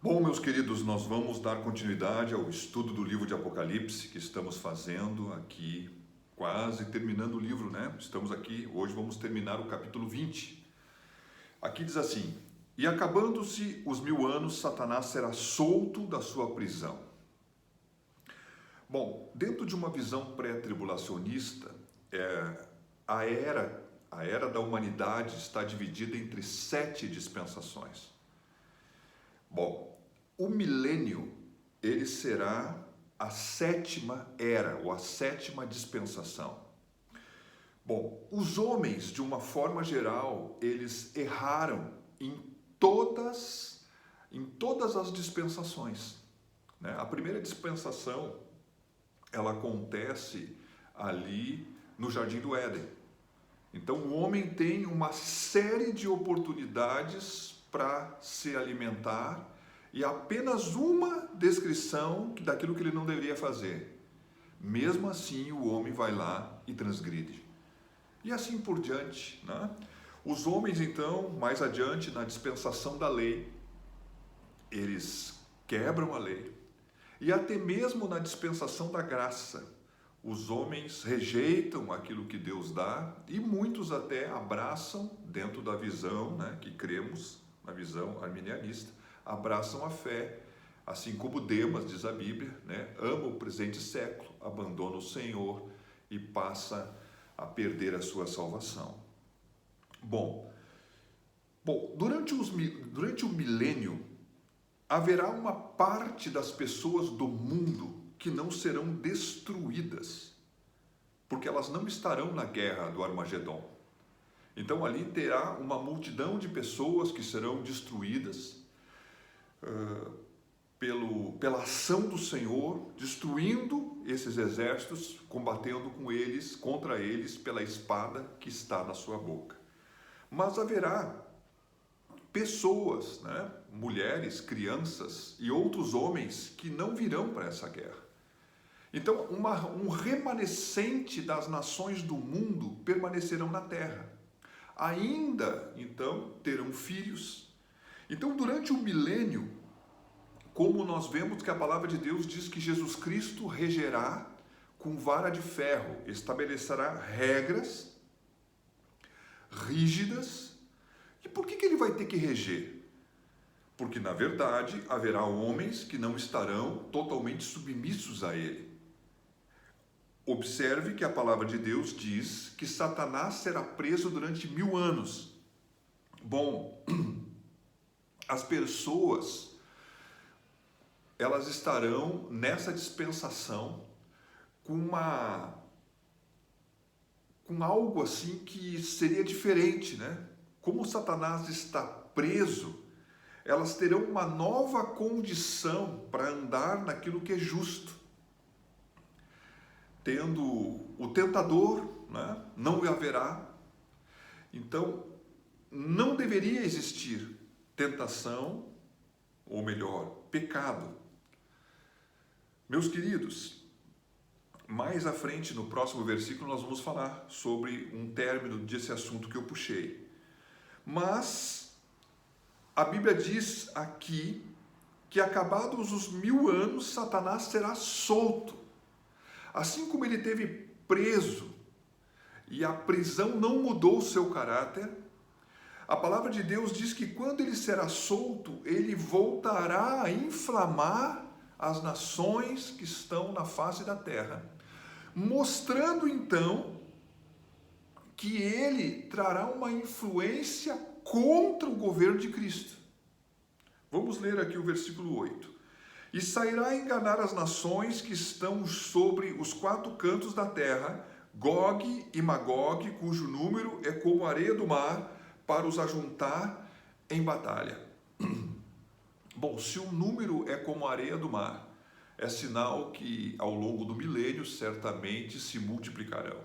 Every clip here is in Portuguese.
Bom, meus queridos, nós vamos dar continuidade ao estudo do livro de Apocalipse que estamos fazendo aqui, quase terminando o livro, né? Estamos aqui, hoje vamos terminar o capítulo 20. Aqui diz assim: E acabando-se os 1000 anos, Satanás será solto da sua prisão. Bom, dentro de uma visão pré-tribulacionista, a era da humanidade está dividida entre 7 dispensações. Bom, o milênio, ele será a 7ª era, ou a 7ª dispensação. Bom, os homens, de uma forma geral, eles erraram em todas as dispensações, né? A primeira dispensação, ela acontece ali no Jardim do Éden. Então, o homem tem uma série de oportunidades para se alimentar e apenas uma descrição daquilo que ele não deveria fazer. Mesmo assim, o homem vai lá e transgride. E assim por diante, né? Os homens, então, mais adiante, na dispensação da lei, eles quebram a lei. E até mesmo na dispensação da graça, os homens rejeitam aquilo que Deus dá e muitos até abraçam, dentro da visão, né, que cremos, na visão arminianista, abraçam a fé, assim como Demas, diz a Bíblia, né, ama o presente século, abandona o Senhor e passa a perder a sua salvação. Bom, durante o milênio, haverá uma parte das pessoas do mundo que não serão destruídas, porque elas não estarão na guerra do Armagedon. Então ali terá uma multidão de pessoas que serão destruídas pela ação do Senhor, destruindo esses exércitos, combatendo contra eles pela espada que está na sua boca. Mas haverá pessoas, né, mulheres, crianças e outros homens que não virão para essa guerra. Então, um remanescente das nações do mundo permanecerão na terra. Ainda, então, terão filhos. Então, durante o milênio, como nós vemos que a palavra de Deus diz que Jesus Cristo regerá com vara de ferro, estabelecerá regras rígidas. E por que ele vai ter que reger? Porque, na verdade, haverá homens que não estarão totalmente submissos a ele. Observe que a palavra de Deus diz que Satanás será preso durante 1000 anos. Bom, as pessoas, elas estarão nessa dispensação com algo assim que seria diferente, né? Como Satanás está preso, elas terão uma nova condição para andar naquilo que é justo. Tendo o tentador, né, não haverá. Então, não deveria existir tentação, ou melhor, pecado. Meus queridos, mais à frente, no próximo versículo, nós vamos falar sobre um término desse assunto que eu puxei. Mas a Bíblia diz aqui que acabados os 1000 anos, Satanás será solto. Assim como ele teve preso e a prisão não mudou o seu caráter, a palavra de Deus diz que quando ele será solto, ele voltará a inflamar as nações que estão na face da terra, mostrando então que ele trará uma influência contra o governo de Cristo. Vamos ler aqui o versículo 8. E sairá a enganar as nações que estão sobre os 4 cantos da terra, Gog e Magog, cujo número é como a areia do mar, para os ajuntar em batalha. Bom, se o número é como a areia do mar, é sinal que ao longo do milênio certamente se multiplicarão.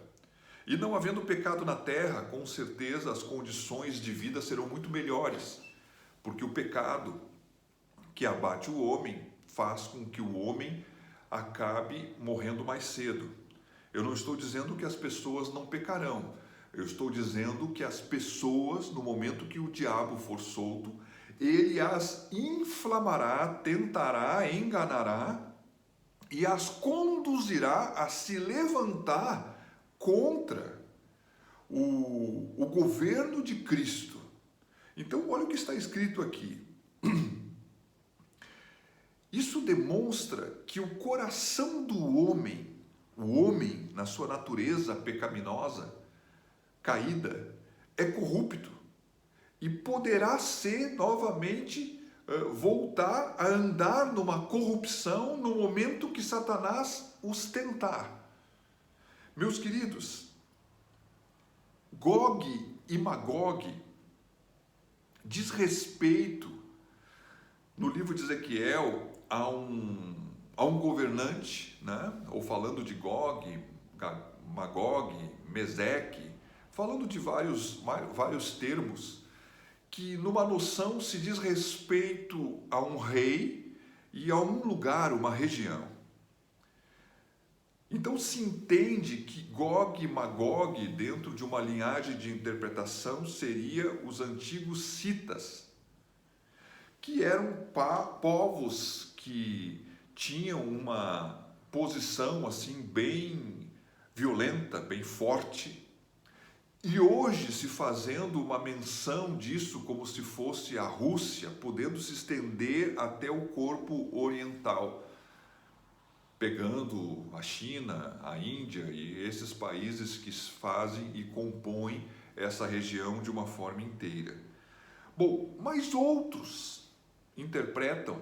E não havendo pecado na terra, com certeza as condições de vida serão muito melhores, porque o pecado que abate o homem faz com que o homem acabe morrendo mais cedo. Eu não estou dizendo que as pessoas não pecarão. Eu estou dizendo que as pessoas, no momento que o diabo for solto, ele as inflamará, tentará, enganará e as conduzirá a se levantar contra o governo de Cristo. Então, olha o que está escrito aqui. Isso demonstra que o coração do homem, o homem na sua natureza pecaminosa, caída, é corrupto e poderá ser novamente voltar a andar numa corrupção no momento que Satanás os tentar. Meus queridos, Gog e Magog diz respeito, no livro de Ezequiel, a um governante, né? Ou falando de Gog, Magog, Meseque, falando de vários termos, que numa noção se diz respeito a um rei e a um lugar, uma região. Então se entende que Gog e Magog, dentro de uma linhagem de interpretação, seria os antigos citas, que eram povos que tinham uma posição assim bem violenta, bem forte, e hoje se fazendo uma menção disso como se fosse a Rússia, podendo se estender até o corpo oriental, pegando a China, a Índia e esses países que fazem e compõem essa região de uma forma inteira. Bom, mas outros interpretam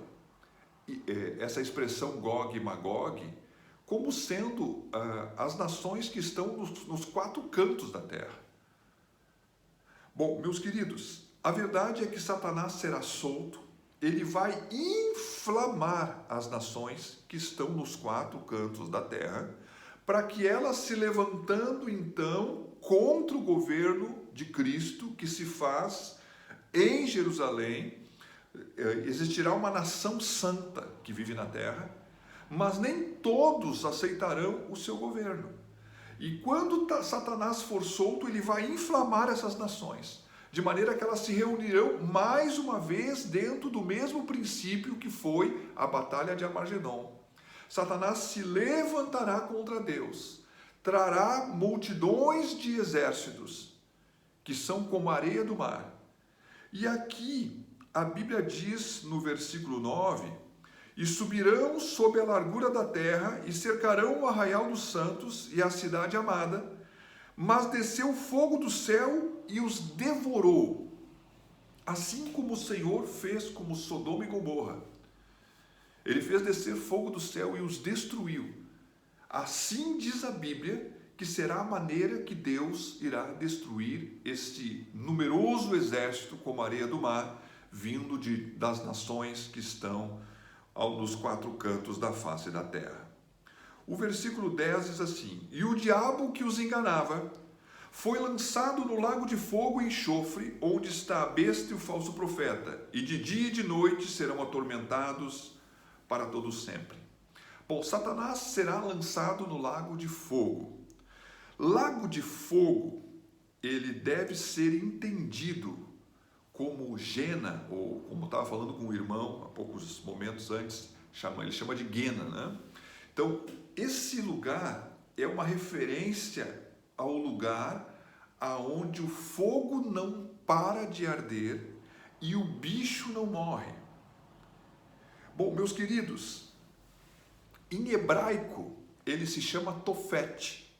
essa expressão Gog e Magog como sendo as nações que estão nos quatro cantos da terra. Bom, meus queridos, a verdade é que Satanás será solto, ele vai inflamar as nações que estão nos quatro cantos da terra, para que elas se levantando então contra o governo de Cristo que se faz em Jerusalém, existirá uma nação santa que vive na terra, mas nem todos aceitarão o seu governo. E quando Satanás for solto, ele vai inflamar essas nações, de maneira que elas se reunirão mais uma vez dentro do mesmo princípio que foi a batalha de Armagedon. Satanás se levantará contra Deus, trará multidões de exércitos, que são como a areia do mar. E aqui a Bíblia diz no versículo 9: e subirão sob a largura da terra e cercarão o arraial dos santos e a cidade amada, mas desceu fogo do céu e os devorou, assim como o Senhor fez com Sodoma e Gomorra. Ele fez descer fogo do céu e os destruiu. Assim diz a Bíblia que será a maneira que Deus irá destruir este numeroso exército como a areia do mar, vindo das nações que estão nos quatro cantos da face da terra. O versículo 10 diz assim: e o diabo que os enganava foi lançado no lago de fogo e enxofre, onde está a besta e o falso profeta, e de dia e de noite serão atormentados para todo sempre. Bom, Satanás será lançado no lago de fogo. Lago de fogo, ele deve ser entendido como Gena, ou como estava falando com o irmão há poucos momentos antes, ele chama de Gena, né? Então, esse lugar é uma referência ao lugar aonde o fogo não para de arder e o bicho não morre. Bom, meus queridos, em hebraico ele se chama Tofete,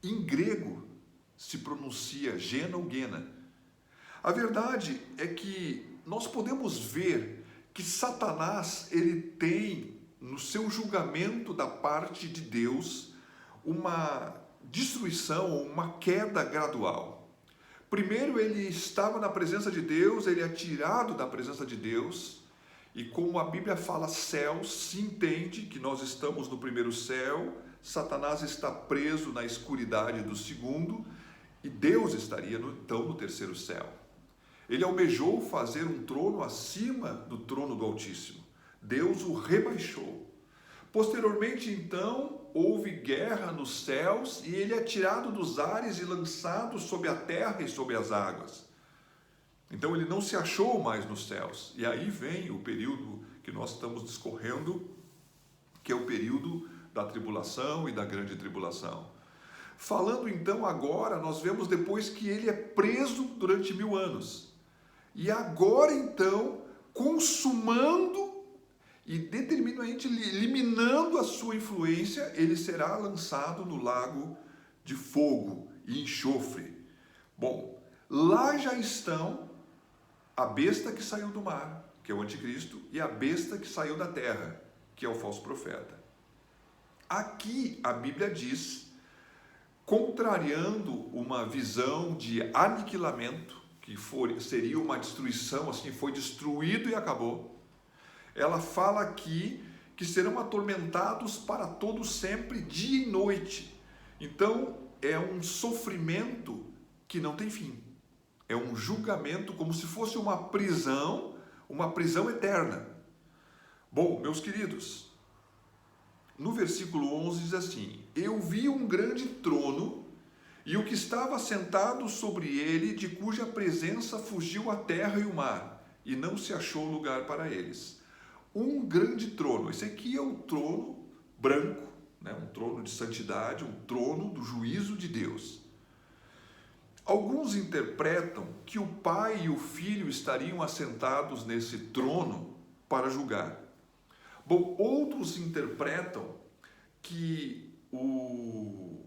em grego se pronuncia Gena ou Gena. A verdade é que nós podemos ver que Satanás ele tem no seu julgamento da parte de Deus uma destruição, uma queda gradual. Primeiro ele estava na presença de Deus, ele é tirado da presença de Deus, e como a Bíblia fala céus, se entende que nós estamos no primeiro céu, Satanás está preso na escuridade do segundo, e Deus estaria então no terceiro céu. Ele almejou fazer um trono acima do trono do Altíssimo. Deus o rebaixou. Posteriormente, então, houve guerra nos céus e ele é tirado dos ares e lançado sobre a terra e sobre as águas. Então ele não se achou mais nos céus. E aí vem o período que nós estamos discorrendo, que é o período da tribulação e da grande tribulação. Falando então agora, nós vemos depois que ele é preso durante 1000 anos. E agora então, consumando e determinadamente eliminando a sua influência, ele será lançado no lago de fogo e enxofre. Bom, lá já estão a besta que saiu do mar, que é o anticristo, e a besta que saiu da terra, que é o falso profeta. Aqui a Bíblia diz, contrariando uma visão de aniquilamento, que seria uma destruição, assim, foi destruído e acabou. Ela fala aqui que serão atormentados para todo sempre, dia e noite. Então, é um sofrimento que não tem fim. É um julgamento como se fosse uma prisão eterna. Bom, meus queridos, no versículo 11 diz assim: eu vi um grande trono e o que estava sentado sobre ele, de cuja presença fugiu a terra e o mar, e não se achou lugar para eles. Um grande trono. Esse aqui é o trono branco, né? Um trono de santidade, um trono do juízo de Deus. Alguns interpretam que o Pai e o Filho estariam assentados nesse trono para julgar. Bom, outros interpretam que o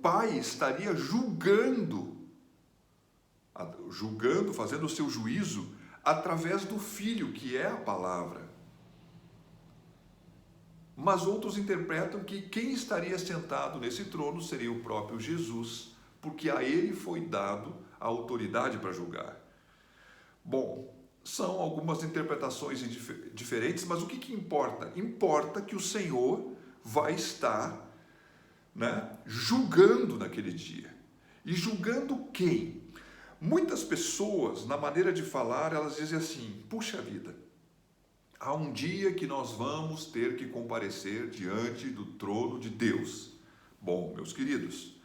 Pai estaria julgando, fazendo o seu juízo, através do Filho, que é a palavra. Mas outros interpretam que quem estaria sentado nesse trono seria o próprio Jesus, porque a ele foi dado a autoridade para julgar. Bom, são algumas interpretações diferentes, mas o que importa? Importa que o Senhor vai estar, julgando naquele dia. E julgando quem? Muitas pessoas, na maneira de falar, elas dizem assim: puxa vida, há um dia que nós vamos ter que comparecer diante do trono de Deus. Bom, meus queridos,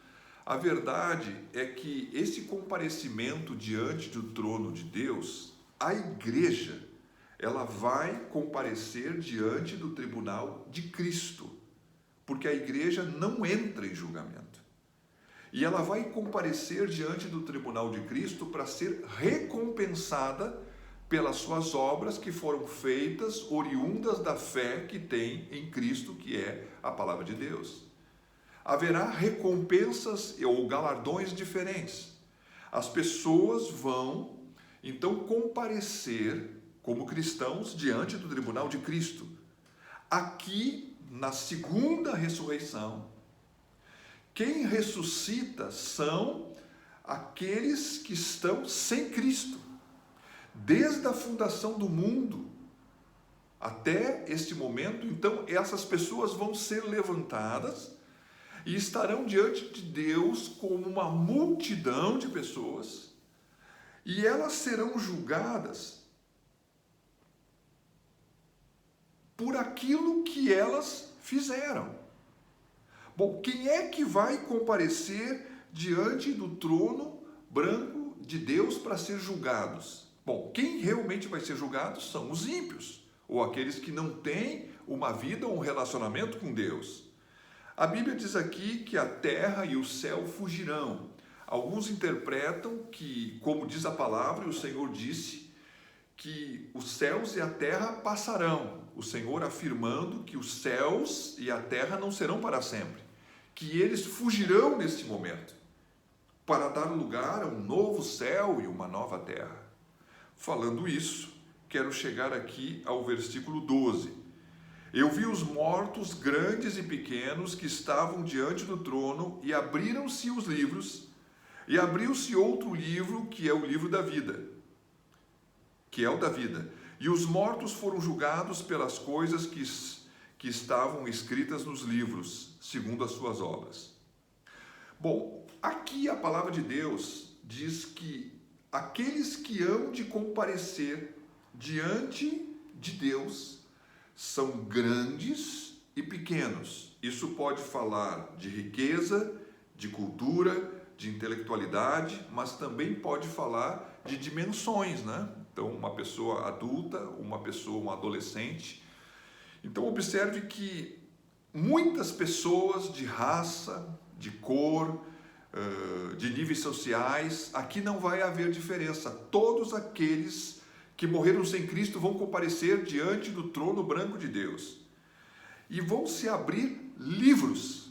a verdade é que esse comparecimento diante do trono de Deus, a igreja, ela vai comparecer diante do tribunal de Cristo, porque a igreja não entra em julgamento. E ela vai comparecer diante do tribunal de Cristo para ser recompensada pelas suas obras que foram feitas oriundas da fé que tem em Cristo, que é a palavra de Deus. Haverá recompensas ou galardões diferentes. As pessoas vão, então, comparecer como cristãos diante do tribunal de Cristo. Aqui, na segunda ressurreição, quem ressuscita são aqueles que estão sem Cristo. Desde a fundação do mundo até este momento, então, essas pessoas vão ser levantadas e estarão diante de Deus como uma multidão de pessoas, e elas serão julgadas por aquilo que elas fizeram. Bom, quem é que vai comparecer diante do trono branco de Deus para ser julgados? Bom, quem realmente vai ser julgado são os ímpios, ou aqueles que não têm uma vida ou um relacionamento com Deus. A Bíblia diz aqui que a terra e o céu fugirão. Alguns interpretam que, como diz a palavra, o Senhor disse que os céus e a terra passarão. O Senhor afirmando que os céus e a terra não serão para sempre, que eles fugirão neste momento, para dar lugar a um novo céu e uma nova terra. Falando isso, quero chegar aqui ao versículo 12. Eu vi os mortos, grandes e pequenos, que estavam diante do trono, e abriram-se os livros, e abriu-se outro livro, que é o livro da vida, que é o da vida. E os mortos foram julgados pelas coisas que estavam escritas nos livros, segundo as suas obras. Bom, aqui a palavra de Deus diz que aqueles que hão de comparecer diante de Deus são grandes e pequenos. Isso pode falar de riqueza, de cultura, de intelectualidade, mas também pode falar de dimensões, né? Então, uma pessoa adulta, uma pessoa, um adolescente. Então, observe que muitas pessoas de raça, de cor, de níveis sociais, aqui não vai haver diferença. Todos aqueles que morreram sem Cristo vão comparecer diante do trono branco de Deus. E vão se abrir livros.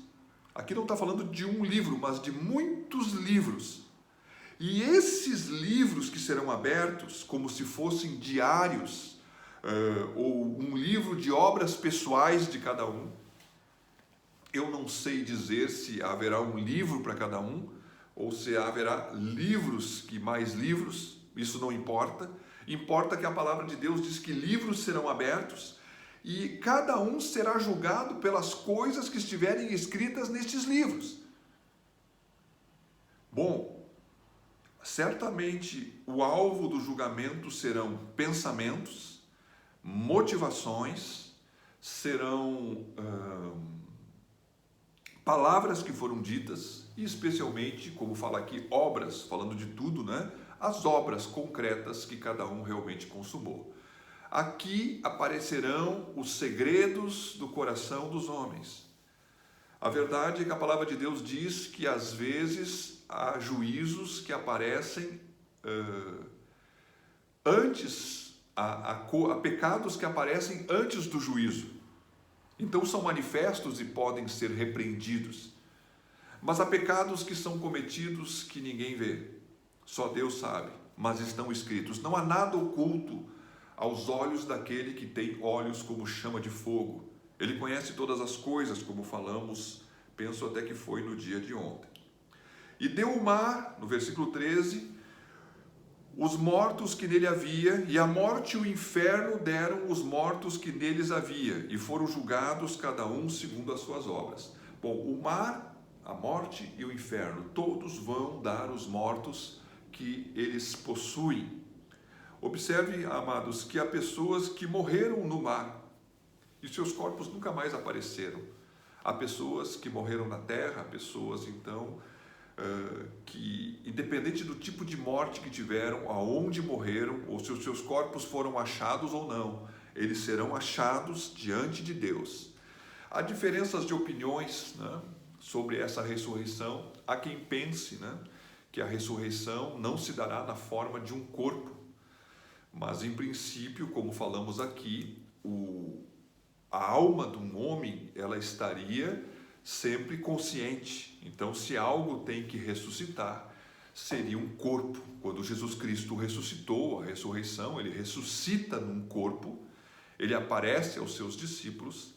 Aqui não está falando de um livro, mas de muitos livros. E esses livros que serão abertos, como se fossem diários, ou um livro de obras pessoais de cada um, eu não sei dizer se haverá um livro para cada um, ou se haverá livros que mais livros, isso não importa. Importa que a palavra de Deus diz que livros serão abertos e cada um será julgado pelas coisas que estiverem escritas nestes livros. Bom, certamente o alvo do julgamento serão pensamentos, motivações, serão palavras que foram ditas e especialmente, como fala aqui, obras, falando de tudo, né? As obras concretas que cada um realmente consumou. Aqui aparecerão os segredos do coração dos homens. A verdade é que a palavra de Deus diz que às vezes há juízos que aparecem antes, há pecados que aparecem antes do juízo. Então são manifestos e podem ser repreendidos. Mas há pecados que são cometidos que ninguém vê, só Deus sabe, mas estão escritos. Não há nada oculto aos olhos daquele que tem olhos como chama de fogo. Ele conhece todas as coisas, como falamos, penso até que foi no dia de ontem. E deu o mar, no versículo 13, os mortos que nele havia, e a morte e o inferno deram os mortos que neles havia, e foram julgados cada um segundo as suas obras. Bom, o mar, a morte e o inferno, todos vão dar os mortos que eles possuem. Observe, amados, que há pessoas que morreram no mar, e seus corpos nunca mais apareceram. Há pessoas que morreram na terra, pessoas, então, que, independente do tipo de morte que tiveram, aonde morreram, ou se os seus corpos foram achados ou não, eles serão achados diante de Deus. Há diferenças de opiniões, né, sobre essa ressurreição. Há quem pense, né, que a ressurreição não se dará na forma de um corpo, mas em princípio, como falamos aqui, a alma de um homem, ela estaria sempre consciente. Então, se algo tem que ressuscitar, seria um corpo. Quando Jesus Cristo ressuscitou, a ressurreição, ele ressuscita num corpo, ele aparece aos seus discípulos,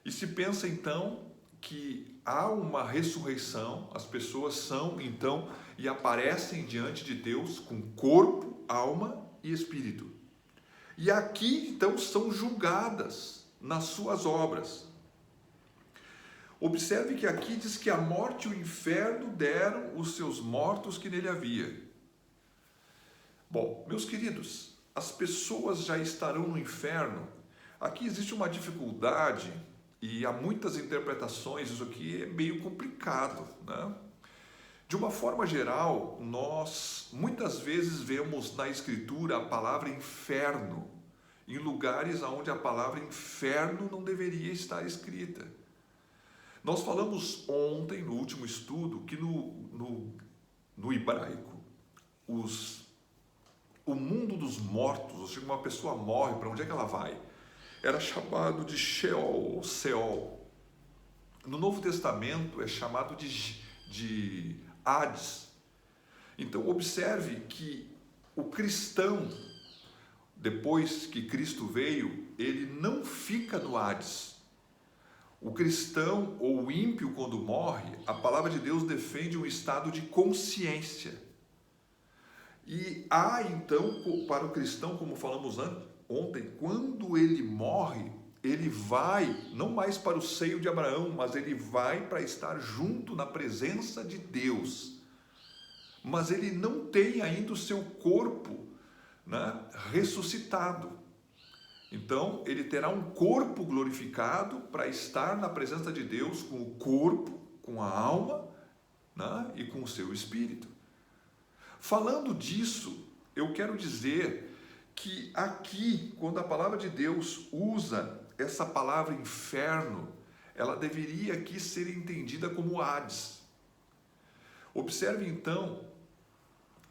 e se pensa então que há uma ressurreição, as pessoas são então e aparecem diante de Deus com corpo, alma e espírito. E aqui então são julgadas nas suas obras. Observe que aqui diz que a morte e o inferno deram os seus mortos que nele havia. Bom, meus queridos, as pessoas já estarão no inferno. Aqui existe uma dificuldade e há muitas interpretações, isso aqui é meio complicado, né? De uma forma geral, nós muitas vezes vemos na Escritura a palavra inferno em lugares onde a palavra inferno não deveria estar escrita. Nós falamos ontem, no último estudo, que no hebraico, o mundo dos mortos, ou seja, uma pessoa morre, para onde é que ela vai? Era chamado de Sheol, ou Seol. No Novo Testamento é chamado de Hades. Então, observe que o cristão, depois que Cristo veio, ele não fica no Hades. O cristão ou o ímpio, quando morre, a palavra de Deus defende um estado de consciência. E há então, para o cristão, como falamos ontem, quando ele morre, ele vai, não mais para o seio de Abraão, mas ele vai para estar junto na presença de Deus. Mas ele não tem ainda o seu corpo, né, ressuscitado. Então, ele terá um corpo glorificado para estar na presença de Deus com o corpo, com a alma, né? E com o seu espírito. Falando disso, eu quero dizer que aqui, quando a palavra de Deus usa essa palavra inferno, ela deveria aqui ser entendida como Hades. Observe então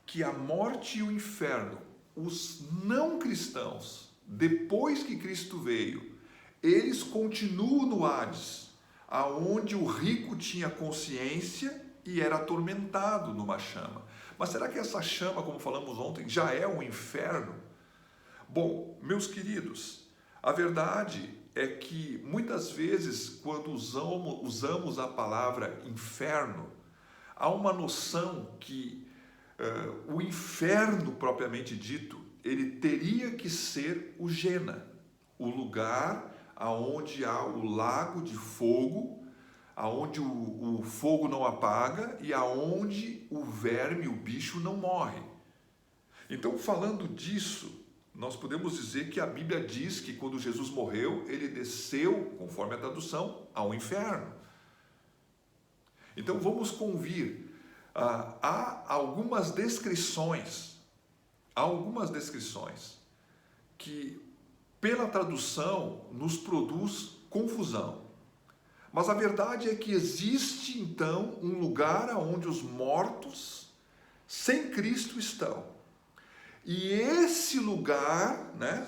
que a morte e o inferno, os não cristãos, depois que Cristo veio, eles continuam no Hades, aonde o rico tinha consciência e era atormentado numa chama. Mas será que essa chama, como falamos ontem, já é um inferno? Bom, meus queridos, a verdade é que muitas vezes, quando usamos a palavra inferno, há uma noção que o inferno propriamente dito, ele teria que ser o Gena, o lugar aonde há o lago de fogo, aonde o fogo não apaga e aonde o verme, o bicho não morre. Então, falando disso, nós podemos dizer que a Bíblia diz que quando Jesus morreu, ele desceu, conforme a tradução, ao inferno. Então, vamos convir. Há algumas descrições que, pela tradução, nos produz confusão. Mas a verdade é que existe, então, um lugar onde os mortos sem Cristo estão. E esse lugar, né,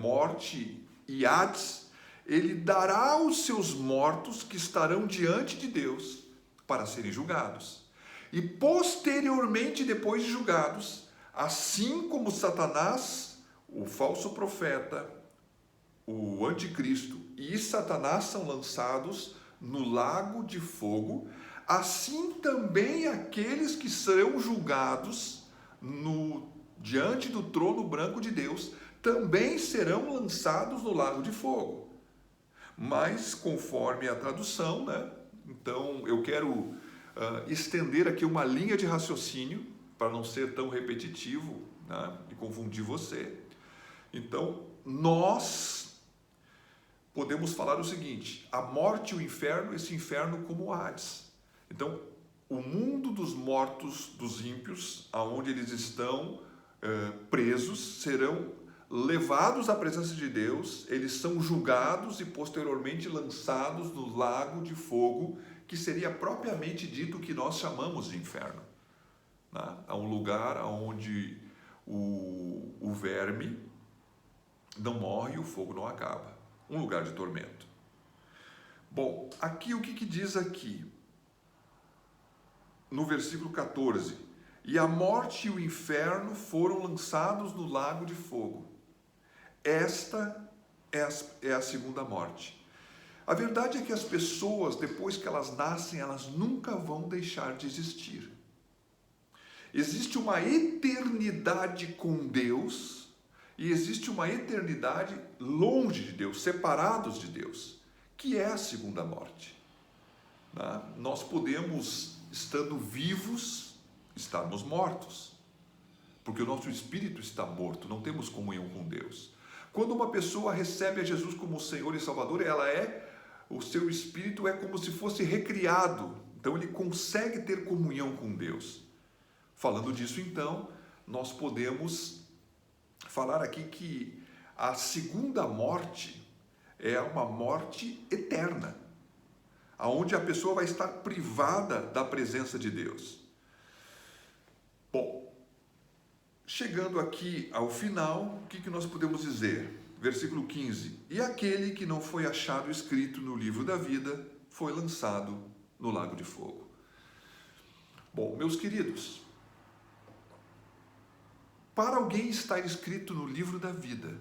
morte e Hades, ele dará aos seus mortos que estarão diante de Deus para serem julgados. E posteriormente, depois de julgados, assim como Satanás, o falso profeta, o anticristo e Satanás são lançados no lago de fogo, assim também aqueles que serão julgados diante do trono branco de Deus também serão lançados no lago de fogo. Mas, conforme a tradução, né? Então eu quero estender aqui uma linha de raciocínio para não ser tão repetitivo, né, e confundir você. Então, nós podemos falar o seguinte: a morte e o inferno, esse inferno como Hades. Então, o mundo dos mortos, dos ímpios, aonde eles estão presos, serão levados à presença de Deus, eles são julgados e posteriormente lançados no lago de fogo, que seria propriamente dito o que nós chamamos de inferno. Né? É um lugar onde o verme não morre e o fogo não acaba. Um lugar de tormento. Bom, aqui o que diz aqui? No versículo 14: e a morte e o inferno foram lançados no lago de fogo. Esta é a segunda morte. A verdade é que as pessoas, depois que elas nascem, elas nunca vão deixar de existir. Existe uma eternidade com Deus e existe uma eternidade longe de Deus, separados de Deus, que é a segunda morte. Nós podemos, estando vivos, estarmos mortos, porque o nosso espírito está morto, não temos comunhão com Deus. Quando uma pessoa recebe a Jesus como Senhor e Salvador, o seu espírito é como se fosse recriado, então ele consegue ter comunhão com Deus. Falando disso, então, nós podemos falar aqui que a segunda morte é uma morte eterna, aonde a pessoa vai estar privada da presença de Deus. Bom, chegando aqui ao final, o que nós podemos dizer? Versículo 15: e aquele que não foi achado escrito no livro da vida foi lançado no lago de fogo. Bom, meus queridos, para alguém estar escrito no livro da vida,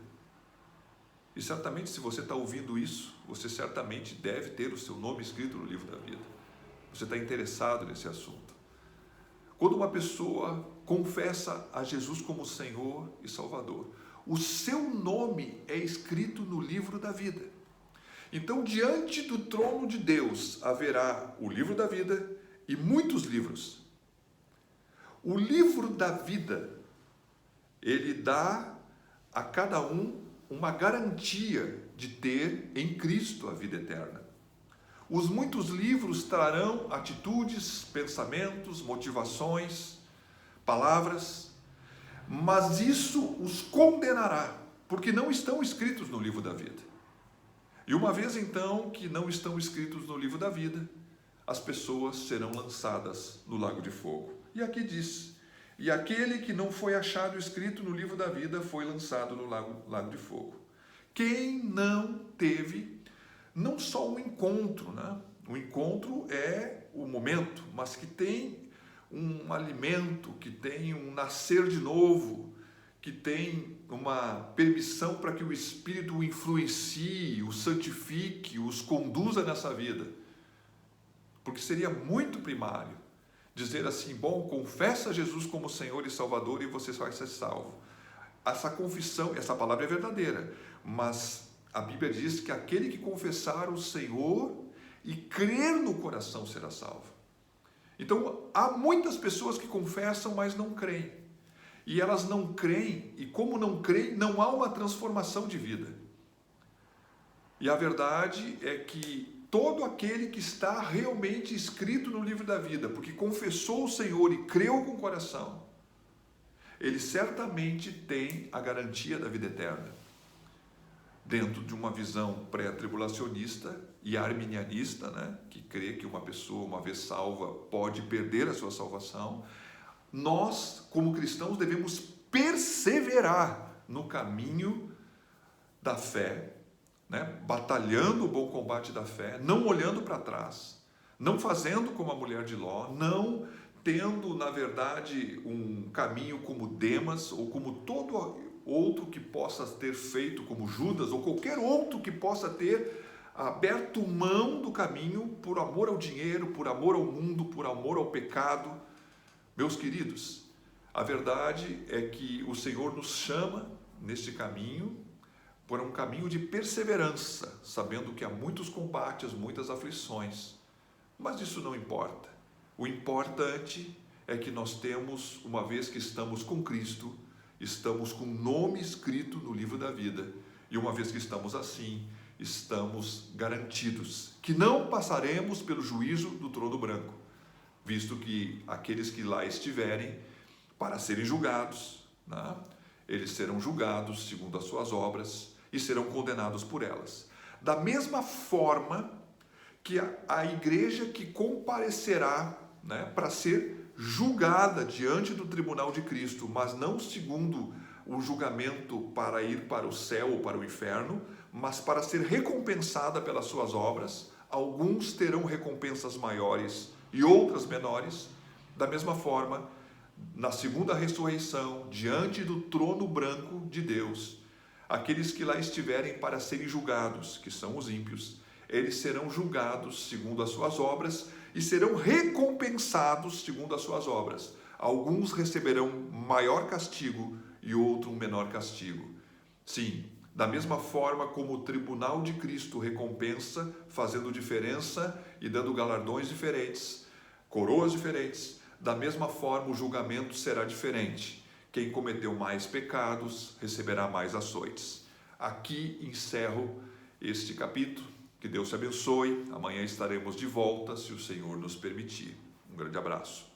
e certamente se você está ouvindo isso, você certamente deve ter o seu nome escrito no livro da vida. Você está interessado nesse assunto. Quando uma pessoa confessa a Jesus como Senhor e Salvador, o seu nome é escrito no livro da vida. Então, diante do trono de Deus, haverá o livro da vida e muitos livros. O livro da vida, ele dá a cada um uma garantia de ter em Cristo a vida eterna. Os muitos livros trarão atitudes, pensamentos, motivações, palavras, mas isso os condenará, porque não estão escritos no livro da vida. E uma vez então que não estão escritos no livro da vida, as pessoas serão lançadas no lago de fogo. E aqui diz: e aquele que não foi achado escrito no livro da vida foi lançado no lago de fogo. Quem não teve, não só um encontro, né? O encontro é o momento, mas que tem um alimento, que tem um nascer de novo, que tem uma permissão para que o Espírito o influencie, o santifique, os conduza nessa vida. Porque seria muito primário dizer assim: bom, confessa Jesus como Senhor e Salvador e você vai ser salvo. Essa confissão, essa palavra é verdadeira, mas a Bíblia diz que aquele que confessar o Senhor e crer no coração será salvo. Então, há muitas pessoas que confessam, mas não creem. E elas não creem, e como não creem, não há uma transformação de vida. E a verdade é que todo aquele que está realmente escrito no livro da vida, porque confessou o Senhor e creu com o coração, ele certamente tem a garantia da vida eterna. Dentro de uma visão pré-tribulacionista e arminianista, né, que crê que uma pessoa, uma vez salva, pode perder a sua salvação, nós, como cristãos, devemos perseverar no caminho da fé, né, batalhando o bom combate da fé, não olhando para trás, não fazendo como a mulher de Ló, não tendo, na verdade, um caminho como Demas, ou como todo outro que possa ter feito, como Judas, ou qualquer outro que possa ter aberto mão do caminho por amor ao dinheiro, por amor ao mundo, por amor ao pecado. Meus queridos, a verdade é que o Senhor nos chama neste caminho por um caminho de perseverança, sabendo que há muitos combates, muitas aflições, mas isso não importa. O importante é que nós temos, uma vez que estamos com Cristo, estamos com o nome escrito no livro da vida, e uma vez que estamos assim, estamos garantidos que não passaremos pelo juízo do trono branco, visto que aqueles que lá estiverem para serem julgados, né, eles serão julgados segundo as suas obras e serão condenados por elas. Da mesma forma que a igreja que comparecerá, né, para ser julgada diante do tribunal de Cristo, mas não segundo o julgamento para ir para o céu ou para o inferno, mas para ser recompensada pelas suas obras. Alguns terão recompensas maiores e outras menores. Da mesma forma, na segunda ressurreição, diante do trono branco de Deus, aqueles que lá estiverem para serem julgados, que são os ímpios, eles serão julgados segundo as suas obras e serão recompensados segundo as suas obras. Alguns receberão maior castigo e outro um menor castigo. Sim, da mesma forma como o tribunal de Cristo recompensa, fazendo diferença e dando galardões diferentes, coroas diferentes, da mesma forma o julgamento será diferente. Quem cometeu mais pecados receberá mais açoites. Aqui encerro este capítulo. Que Deus te abençoe. Amanhã estaremos de volta, se o Senhor nos permitir. Um grande abraço.